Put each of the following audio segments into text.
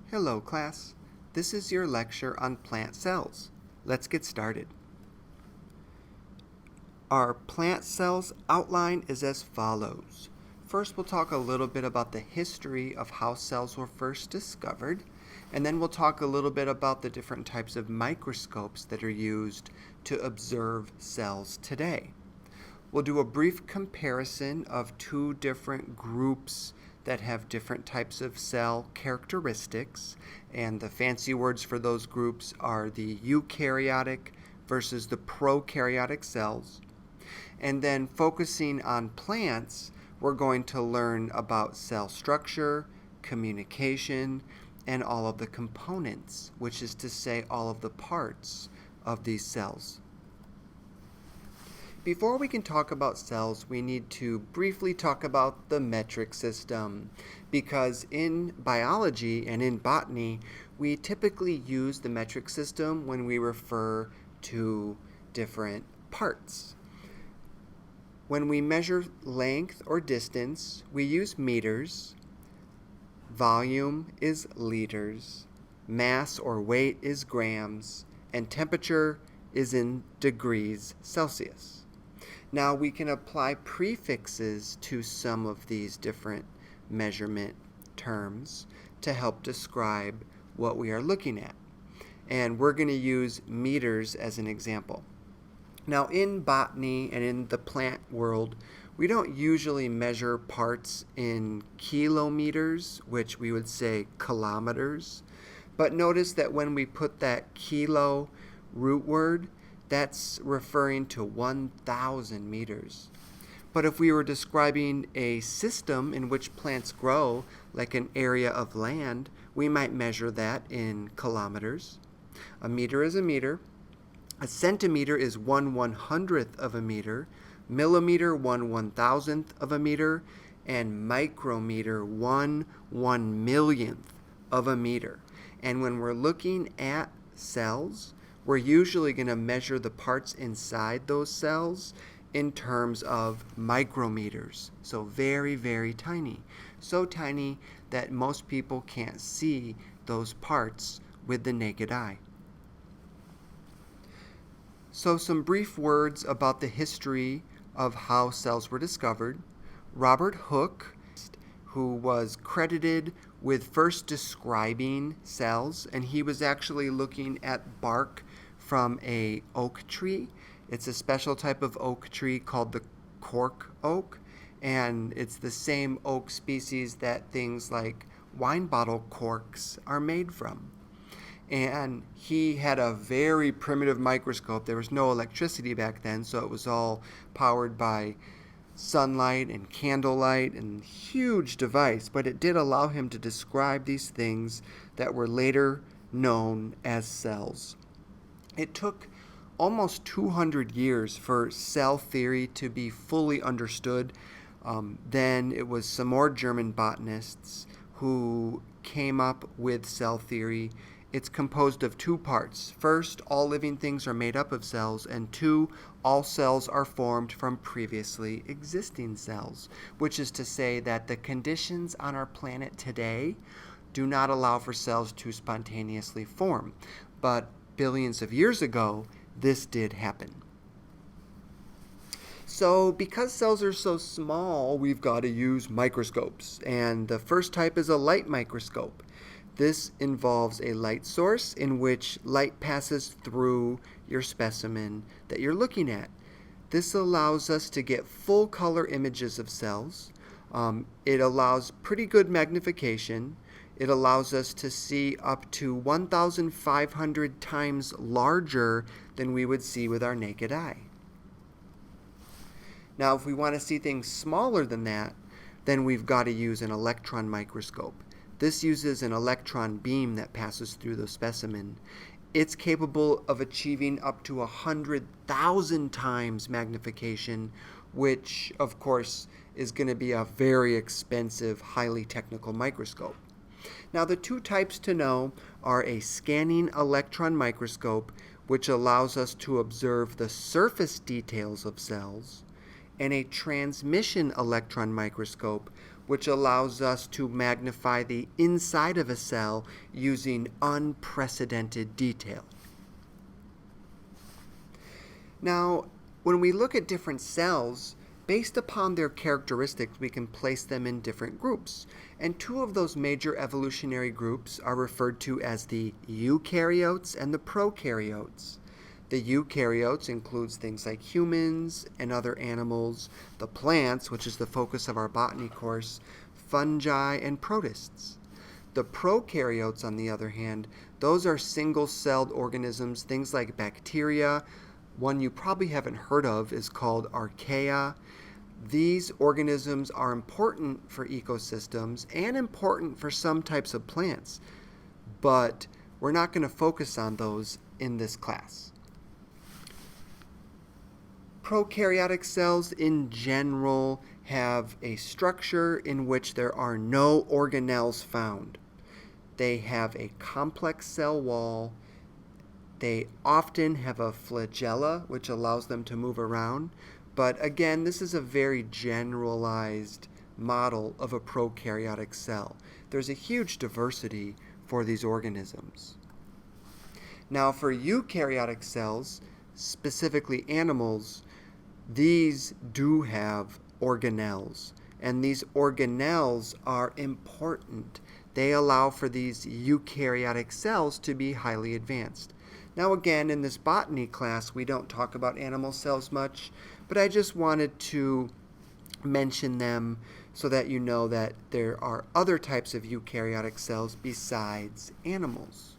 Hello class, this is your lecture on plant cells. Let's get started. Our plant cells outline is as follows. First we'll talk a little bit about the history of how cells were first discovered, and then we'll talk a little bit about the different types of microscopes that are used to observe cells today. We'll do a brief comparison of two different groups that have different types of cell characteristics, and the fancy words for those groups are the eukaryotic versus the prokaryotic cells. And then focusing on plants, we're going to learn about cell structure, communication, and all of the components, which is to say all of the parts of these cells. Before we can talk about cells, we need to briefly talk about the metric system, because in biology and in botany, we typically use the metric system when we refer to different parts. When we measure length or distance, we use meters, volume is liters, mass or weight is grams, and temperature is in degrees Celsius. Now we can apply prefixes to some of these different measurement terms to help describe what we are looking at. And we're going to use meters as an example. Now in botany and in the plant world, we don't usually measure parts in kilometers, which we would say kilometers. But notice that when we put that kilo root word, that's referring to 1,000 meters. But if we were describing a system in which plants grow, like an area of land, we might measure that in kilometers. A meter is a meter. A centimeter is 1/100th of a meter. Millimeter, 1/1000th of a meter. And micrometer, 1/1,000,000th of a meter. And when we're looking at cells, we're usually going to measure the parts inside those cells in terms of micrometers. So very, very tiny. So tiny that most people can't see those parts with the naked eye. So some brief words about the history of how cells were discovered. Robert Hooke, who was credited with first describing cells, and he was actually looking at bark from a oak tree. It's a special type of oak tree called the cork oak, and it's the same oak species that things like wine bottle corks are made from. And he had a very primitive microscope. There was no electricity back then, so it was all powered by sunlight and candlelight, and huge device, but it did allow him to describe these things that were later known as cells. It took almost 200 years for cell theory to be fully understood. Then it was some more German botanists who came up with cell theory. It's composed of two parts. First, all living things are made up of cells, and two, all cells are formed from previously existing cells, which is to say that the conditions on our planet today do not allow for cells to spontaneously form. But billions of years ago, this did happen. So because cells are so small, we've got to use microscopes. And the first type is a light microscope. This involves a light source in which light passes through your specimen that you're looking at. This allows us to get full color images of cells. It allows pretty good magnification. It allows us to see up to 1,500 times larger than we would see with our naked eye. Now, if we want to see things smaller than that, then we've got to use an electron microscope. This uses an electron beam that passes through the specimen. It's capable of achieving up to 100,000 times magnification, which, of course, is going to be a very expensive, highly technical microscope. Now, the two types to know are a scanning electron microscope, which allows us to observe the surface details of cells, and a transmission electron microscope, which allows us to magnify the inside of a cell using unprecedented detail. Now, when we look at different cells, based upon their characteristics, we can place them in different groups. And two of those major evolutionary groups are referred to as the eukaryotes and the prokaryotes. The eukaryotes includes things like humans and other animals, the plants, which is the focus of our botany course, fungi, and protists. The prokaryotes, on the other hand, those are single-celled organisms, things like bacteria. One you probably haven't heard of is called archaea. These organisms are important for ecosystems and important for some types of plants, but we're not going to focus on those in this class. Prokaryotic cells in general have a structure in which there are no organelles found. They have a complex cell wall. They often have a flagella, which allows them to move around. But again, this is a very generalized model of a prokaryotic cell. There's a huge diversity for these organisms. Now, for eukaryotic cells, specifically animals, these do have organelles. And these organelles are important. They allow for these eukaryotic cells to be highly advanced. Now again, in this botany class, we don't talk about animal cells much, but I just wanted to mention them so that you know that there are other types of eukaryotic cells besides animals.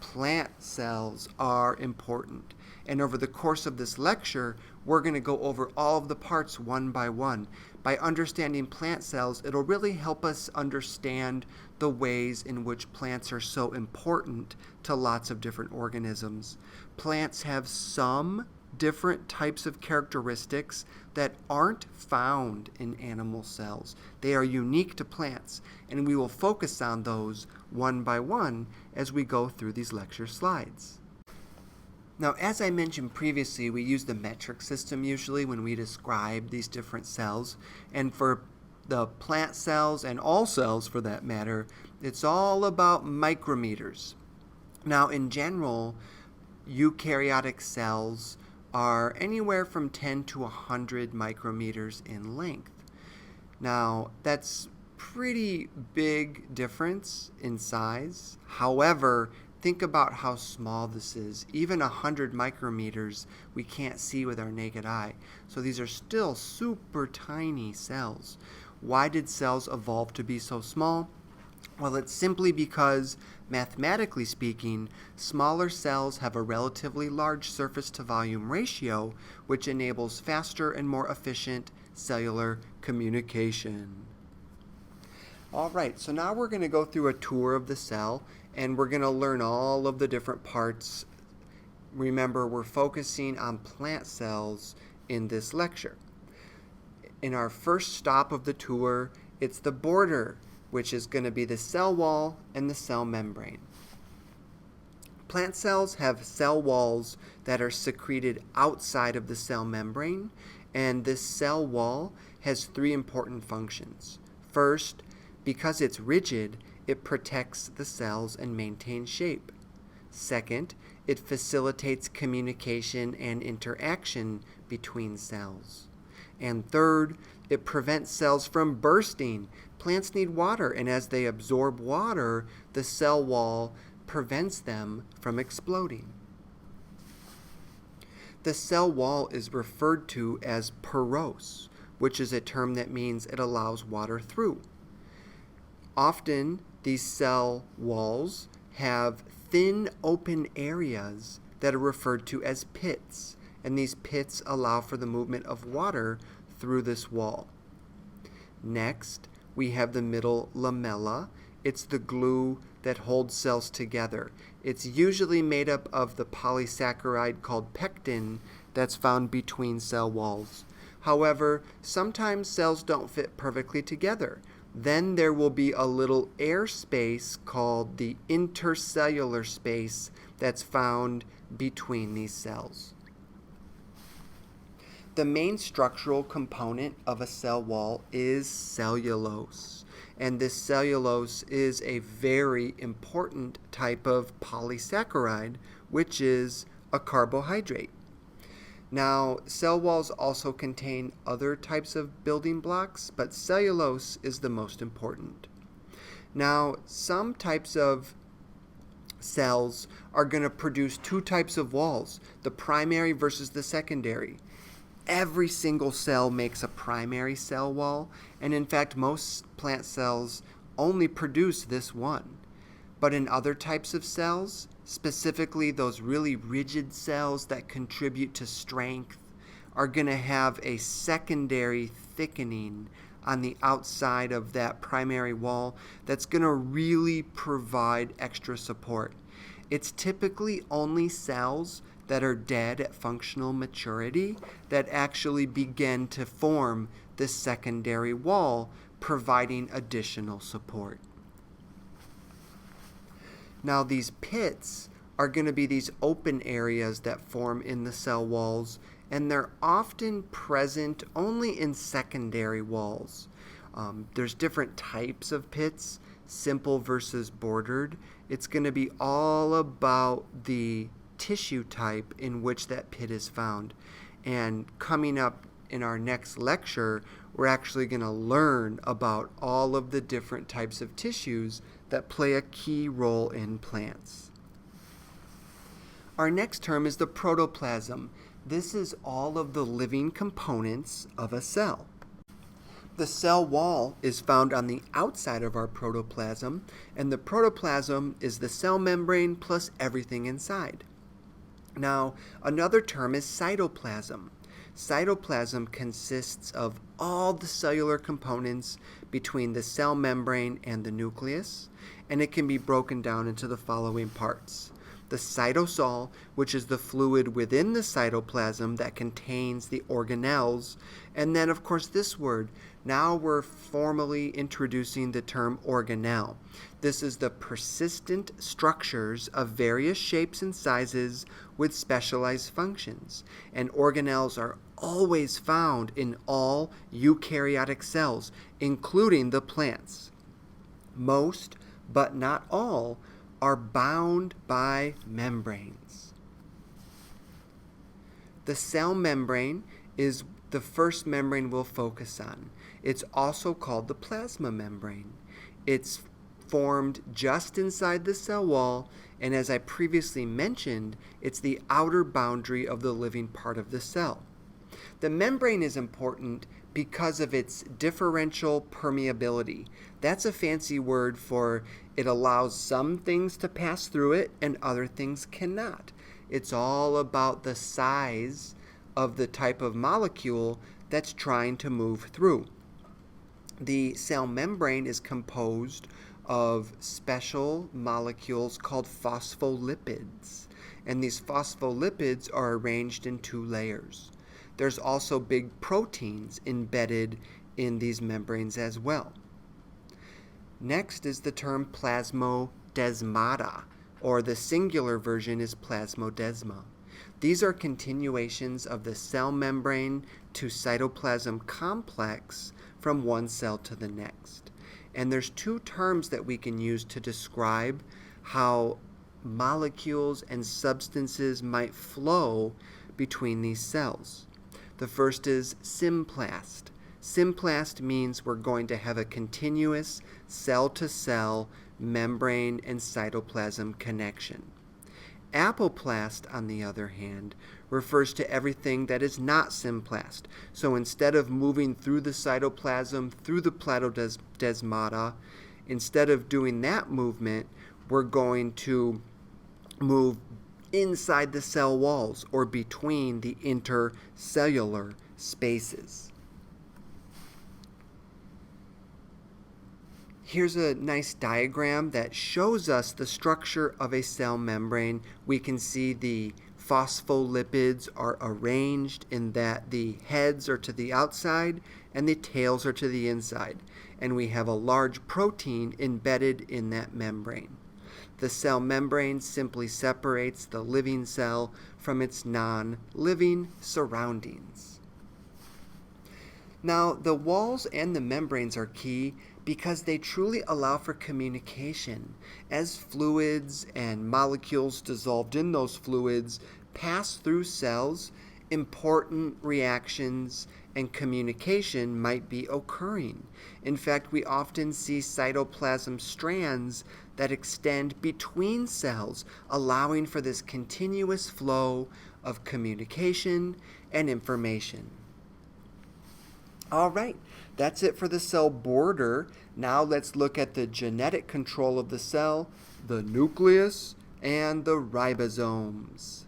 Plant cells are important, and over the course of this lecture, we're going to go over all of the parts one by one. By understanding plant cells, it'll really help us understand the ways in which plants are so important to lots of different organisms. Plants have some different types of characteristics that aren't found in animal cells. They are unique to plants, and we will focus on those one by one as we go through these lecture slides. Now, as I mentioned previously, we use the metric system usually when we describe these different cells. And for the plant cells, and all cells for that matter, it's all about micrometers. Now, in general, eukaryotic cells are anywhere from 10 to 100 micrometers in length. Now, that's pretty big difference in size. However, think about how small this is. Even 100 micrometers we can't see with our naked eye. So these are still super tiny cells. Why did cells evolve to be so small? Well, it's simply because, mathematically speaking, smaller cells have a relatively large surface to volume ratio, which enables faster and more efficient cellular communication. All right, so now we're going to go through a tour of the cell, and we're going to learn all of the different parts. Remember, we're focusing on plant cells in this lecture. In our first stop of the tour, it's the border, which is going to be the cell wall and the cell membrane. Plant cells have cell walls that are secreted outside of the cell membrane, and this cell wall has three important functions. First, because it's rigid, it protects the cells and maintains shape. Second, it facilitates communication and interaction between cells. And third, it prevents cells from bursting. Plants need water, and as they absorb water, the cell wall prevents them from exploding. The cell wall is referred to as porose, which is a term that means it allows water through. Often, these cell walls have thin open areas that are referred to as pits, and these pits allow for the movement of water through this wall. Next, we have the middle lamella. It's the glue that holds cells together. It's usually made up of the polysaccharide called pectin that's found between cell walls. However, sometimes cells don't fit perfectly together. Then there will be a little air space called the intercellular space that's found between these cells. The main structural component of a cell wall is cellulose. And this cellulose is a very important type of polysaccharide, which is a carbohydrate. Now, cell walls also contain other types of building blocks, but cellulose is the most important. Now, some types of cells are going to produce two types of walls, the primary versus the secondary. Every single cell makes a primary cell wall, and in fact, most plant cells only produce this one. But in other types of cells, specifically those really rigid cells that contribute to strength, are going to have a secondary thickening on the outside of that primary wall that's going to really provide extra support. It's typically only cells that are dead at functional maturity that actually begin to form this secondary wall, providing additional support. Now, these pits are going to be these open areas that form in the cell walls, and they're often present only in secondary walls. There's different types of pits, simple versus bordered. It's going to be all about the tissue type in which that pit is found. And coming up in our next lecture, we're actually going to learn about all of the different types of tissues that play a key role in plants. Our next term is the protoplasm. This is all of the living components of a cell. The cell wall is found on the outside of our protoplasm, and the protoplasm is the cell membrane plus everything inside. Now, another term is cytoplasm. Cytoplasm consists of all the cellular components between the cell membrane and the nucleus, and it can be broken down into the following parts. The cytosol, which is the fluid within the cytoplasm that contains the organelles, and then, of course, this word. Now we're formally introducing the term organelle. This is the persistent structures of various shapes and sizes with specialized functions, and organelles are always found in all eukaryotic cells, including the plants. Most, but not all, are bound by membranes. The cell membrane is the first membrane we'll focus on. It's also called the plasma membrane. It's formed just inside the cell wall, and as I previously mentioned, it's the outer boundary of the living part of the cell. The membrane is important because of its differential permeability. That's a fancy word for it allows some things to pass through it and other things cannot. It's all about the size of the type of molecule that's trying to move through. The cell membrane is composed of special molecules called phospholipids, and these phospholipids are arranged in two layers. There's also big proteins embedded in these membranes as well. Next is the term plasmodesmata, or the singular version is plasmodesma. These are continuations of the cell membrane to cytoplasm complex from one cell to the next. And there's two terms that we can use to describe how molecules and substances might flow between these cells. The first is symplast. Symplast means we're going to have a continuous cell-to-cell membrane and cytoplasm connection. Apoplast, on the other hand, refers to everything that is not symplast. So instead of moving through the cytoplasm, through the plasmodesmata, instead of doing that movement, we're going to move inside the cell walls or between the intercellular spaces. Here's a nice diagram that shows us the structure of a cell membrane. We can see the phospholipids are arranged in that the heads are to the outside and the tails are to the inside. And we have a large protein embedded in that membrane. The cell membrane simply separates the living cell from its non-living surroundings. Now, the walls and the membranes are key because they truly allow for communication. As fluids and molecules dissolved in those fluids pass through cells, important reactions and communication might be occurring. In fact, we often see cytoplasm strands that extend between cells, allowing for this continuous flow of communication and information. All right, that's it for the cell border. Now let's look at the genetic control of the cell, the nucleus, and the ribosomes.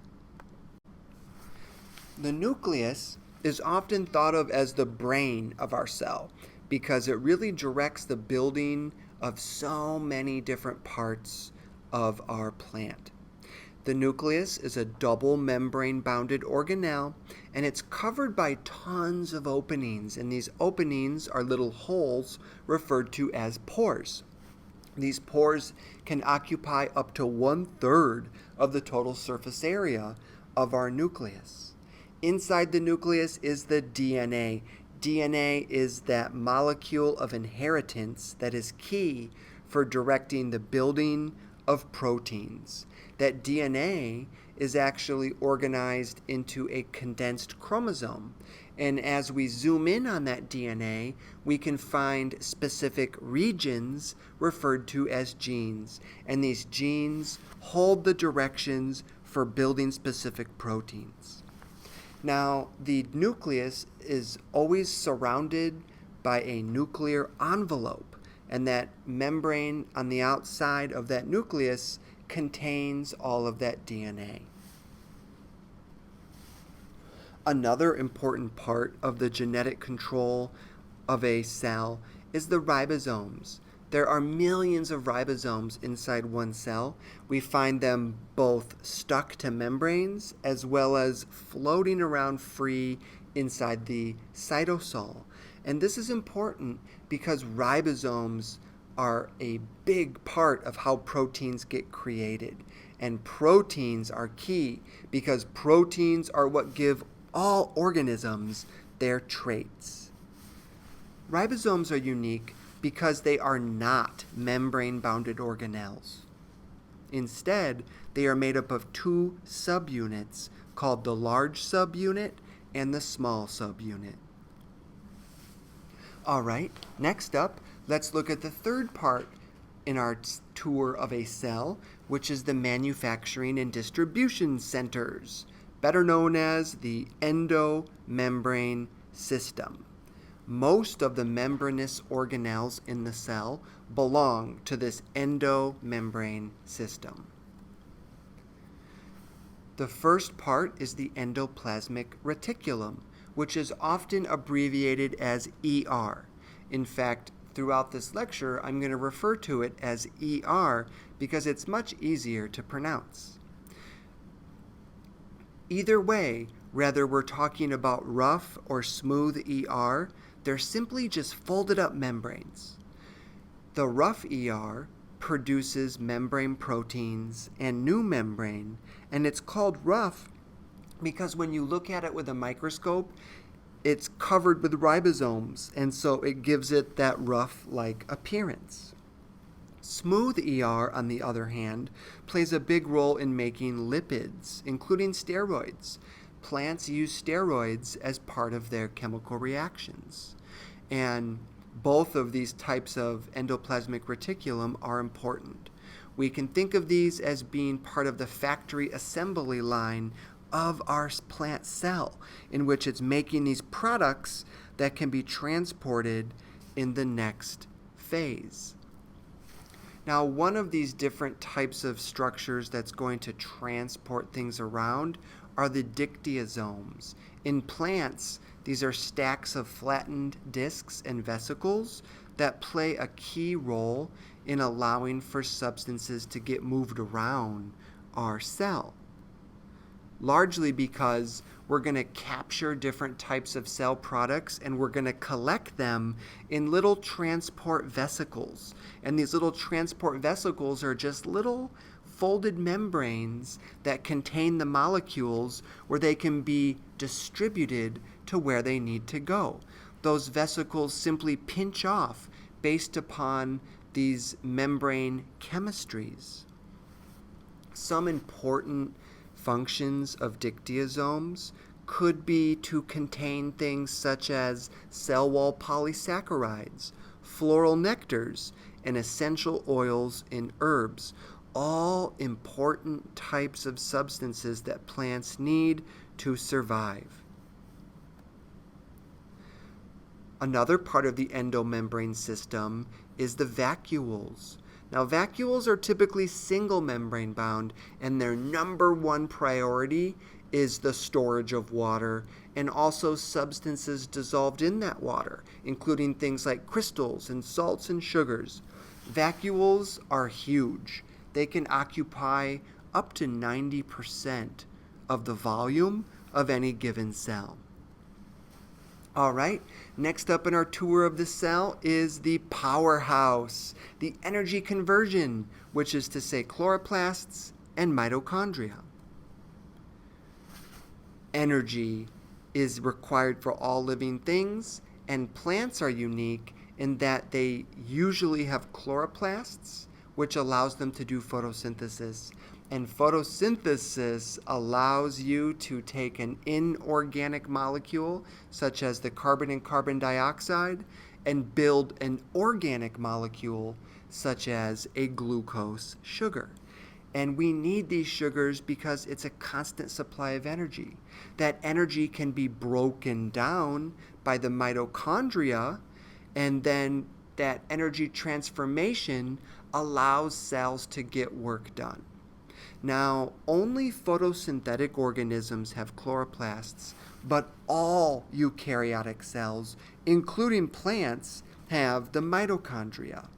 The nucleus is often thought of as the brain of our cell because it really directs the building of so many different parts of our plant. The nucleus is a double membrane bounded organelle, and it's covered by tons of openings, and these openings are little holes referred to as pores. These pores can occupy up to 1/3 of the total surface area of our nucleus. Inside the nucleus is the DNA. DNA is that molecule of inheritance that is key for directing the building of proteins. That DNA is actually organized into a condensed chromosome. And as we zoom in on that DNA, we can find specific regions referred to as genes. And these genes hold the directions for building specific proteins. Now, the nucleus is always surrounded by a nuclear envelope, and that membrane on the outside of that nucleus contains all of that DNA. Another important part of the genetic control of a cell is the ribosomes. There are millions of ribosomes inside one cell. We find them both stuck to membranes as well as floating around free inside the cytosol. And this is important because ribosomes are a big part of how proteins get created. And proteins are key because proteins are what give all organisms their traits. Ribosomes are unique because they are not membrane-bounded organelles. Instead, they are made up of two subunits called the large subunit and the small subunit. All right, next up, let's look at the third part in our tour of a cell, which is the manufacturing and distribution centers, better known as the endomembrane system. Most of the membranous organelles in the cell belong to this endomembrane system. The first part is the endoplasmic reticulum, which is often abbreviated as ER. In fact, throughout this lecture, I'm going to refer to it as ER because it's much easier to pronounce. Either way, whether we're talking about rough or smooth ER, they're simply just folded up membranes. The rough ER produces membrane proteins and new membrane, and it's called rough because when you look at it with a microscope, it's covered with ribosomes, and so it gives it that rough-like appearance. Smooth ER, on the other hand, plays a big role in making lipids, including steroids. Plants use steroids as part of their chemical reactions. And both of these types of endoplasmic reticulum are important. We can think of these as being part of the factory assembly line of our plant cell, in which it's making these products that can be transported in the next phase. Now, one of these different types of structures that's going to transport things around are the dictyosomes. In plants, these are stacks of flattened discs and vesicles that play a key role in allowing for substances to get moved around our cell. Largely because we're going to capture different types of cell products and we're going to collect them in little transport vesicles. And these little transport vesicles are just little folded membranes that contain the molecules where they can be distributed to where they need to go. those vesicles simply pinch off based upon these membrane chemistries. Some important functions of dictyosomes could be to contain things such as cell wall polysaccharides, floral nectars, and essential oils in herbs, all important types of substances that plants need to survive. Another part of the endomembrane system is the vacuoles. Now, vacuoles are typically single membrane bound, and their number one priority is the storage of water and also substances dissolved in that water, including things like crystals and salts and sugars. Vacuoles are huge. They can occupy up to 90% of the volume of any given cell. All right, next up in our tour of the cell is the powerhouse, the energy conversion, which is to say chloroplasts and mitochondria. Energy is required for all living things, and plants are unique in that they usually have chloroplasts, which allows them to do photosynthesis. And photosynthesis allows you to take an inorganic molecule, such as the carbon and carbon dioxide, and build an organic molecule, such as a glucose sugar. And we need these sugars because it's a constant supply of energy. That energy can be broken down by the mitochondria, and then that energy transformation allows cells to get work done. Now, only photosynthetic organisms have chloroplasts, but all eukaryotic cells, including plants, have the mitochondria.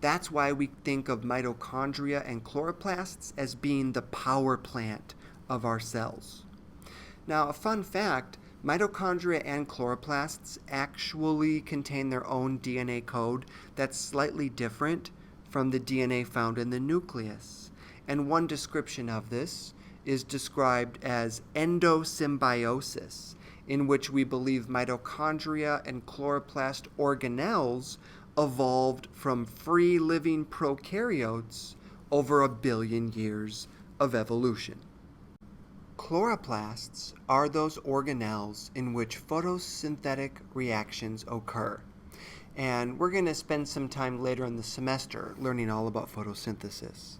That's why we think of mitochondria and chloroplasts as being the power plant of our cells. Now, a fun fact, mitochondria and chloroplasts actually contain their own DNA code that's slightly different from the DNA found in the nucleus. And one description of this is described as endosymbiosis, in which we believe mitochondria and chloroplast organelles evolved from free-living prokaryotes over 1 billion years of evolution. Chloroplasts are those organelles in which photosynthetic reactions occur. And we're going to spend some time later in the semester learning all about photosynthesis.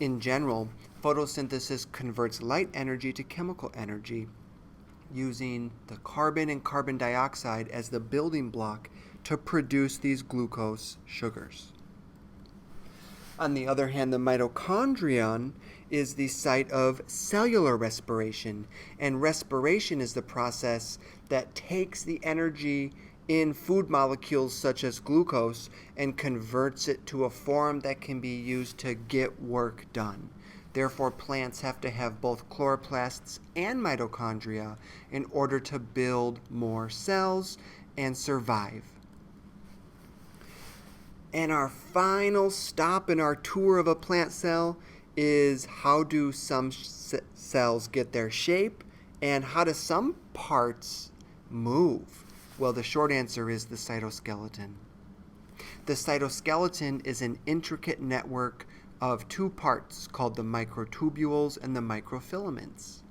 In general, photosynthesis converts light energy to chemical energy using the carbon and carbon dioxide as the building block to produce these glucose sugars. On the other hand, the mitochondrion is the site of cellular respiration, and respiration is the process that takes the energy in food molecules such as glucose and converts it to a form that can be used to get work done. Therefore, plants have to have both chloroplasts and mitochondria in order to build more cells and survive. And our final stop in our tour of a plant cell is how do some cells get their shape and how do some parts move? Well, the short answer is the cytoskeleton. The cytoskeleton is an intricate network of two parts called the microtubules and the microfilaments.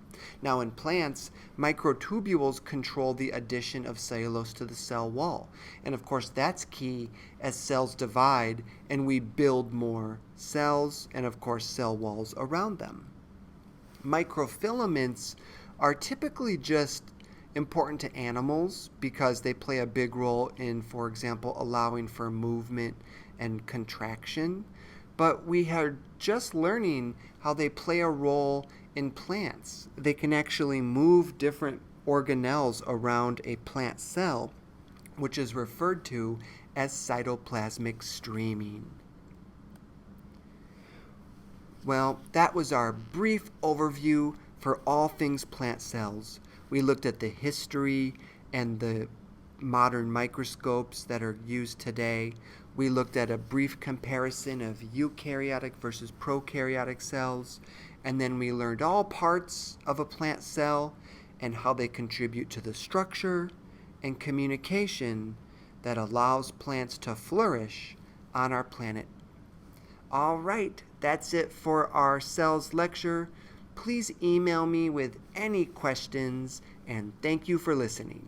Now, in plants, microtubules control the addition of cellulose to the cell wall. And of course, that's key as cells divide and we build more cells and, of course, cell walls around them. Microfilaments are typically just important to animals because they play a big role in, for example, allowing for movement and contraction. But we are just learning how they play a role in plants. They can actually move different organelles around a plant cell, which is referred to as cytoplasmic streaming. Well, that was our brief overview for all things plant cells. We looked at the history and the modern microscopes that are used today. We looked at a brief comparison of eukaryotic versus prokaryotic cells, and then we learned all parts of a plant cell and how they contribute to the structure and communication that allows plants to flourish on our planet. All right, that's it for our cells lecture. Please email me with any questions, and thank you for listening.